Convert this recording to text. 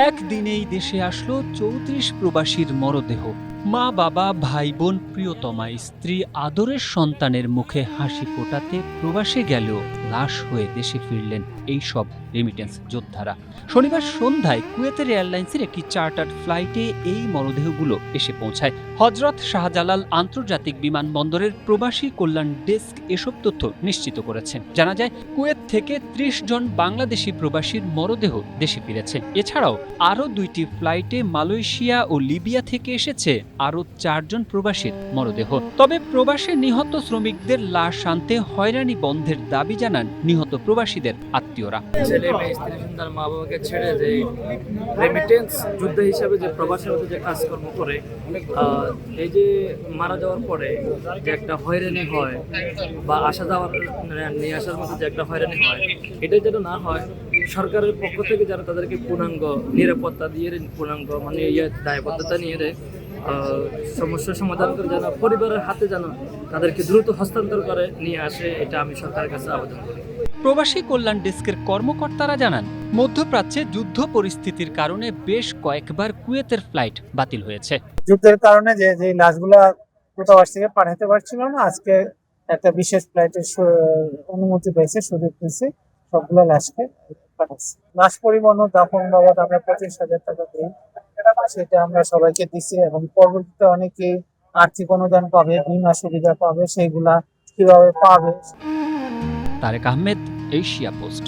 একদিনেই দেশে আসলো ৩৪ প্রবাসীর মরদেহ। মা বাবা ভাই বোন প্রিয়তমা স্ত্রী আদরের সন্তানের মুখে হাসি ফোটাতে প্রবাসে গেলেও লাশ হয়ে দেশে ফিরলেন এই সব রেমিটেন্স যোদ্ধারা। শনিবার সন্ধ্যায় কুয়েতের এয়ারলাইন্সের একটি চার্টার্ড ফ্লাইটে এই মরদেহগুলো এসে পৌঁছায়। হজরত শাহজালাল আন্তর্জাতিক বিমানবন্দরের প্রবাসী কল্যাণ ডেস্ক এসব তথ্য নিশ্চিত করেছেন। জানা যায়, কুয়েত থেকে ৩০ জন বাংলাদেশি প্রবাসীর মরদেহ দেশে ফিরেছে। এছাড়াও আরও ২টি ফ্লাইটে মালয়েশিয়া ও লিবিয়া থেকে এসেছে আরও ৪ জন প্রবাসীর মরদেহ। তবে প্রবাসে নিহত শ্রমিকদের লাশ আনতে হয়রানি বন্ধের দাবি জানান নিহত প্রবাসীদের আত্মীয়রা। ছেলে মেয়ে স্ত্রী সন্তান মা বাবাকে ছেড়ে যে রেমিটেন্স যুদ্ধ হিসাবে যে প্রবাসের মধ্যে যে কাজকর্ম করে, এই যে মারা যাওয়ার পরে যে একটা হয়রানি হয় বা আসা যাওয়ার নিয়ে আসার মধ্যে যে একটা হয়রানি হয়, এটা যেন না হয়, সরকারের পক্ষ থেকে যারা তাদেরকে পূর্ণাঙ্গ নিরাপত্তা দিয়ে পূর্ণাঙ্গ মানে দায়বদ্ধতা নিয়ে সমস্যার সমাধান করে যেন পরিবারের হাতে যেন তাদেরকে দ্রুত হস্তান্তর করে নিয়ে আসে, এটা আমি সরকারের কাছে আবেদন করি। প্রবাসী কল্যাণ ডেস্কের কর্মকর্তারা জানান, মধ্যপ্রাচ্যে যুদ্ধ পরিস্থিতির কারণে বেশ কয়েকবার কুয়েতের ফ্লাইট বাতিল হয়েছে। যুদ্ধের কারণে যে লাশগুলা দূতাবাস থেকে পাঠাতে পারছিল না, আজকে একটা বিশেষ ফ্লাইটের অনুমতি পেয়েছে, সুযোগ পেয়েছে, সবগুলো লাশকে পাঠাচ্ছে। লাশ পরিবহন ও দাফন বাবদ আমরা ২৫,০০০ টাকা দিই, সেটা আমরা সবাইকে দিচ্ছি এবং পরবর্তীতে অনেকে আর্থিক অনুদান পাবে, বীমা সুবিধা পাবে, সেইগুলা কিভাবে পাবে। Tarek Ahmed, Asia post.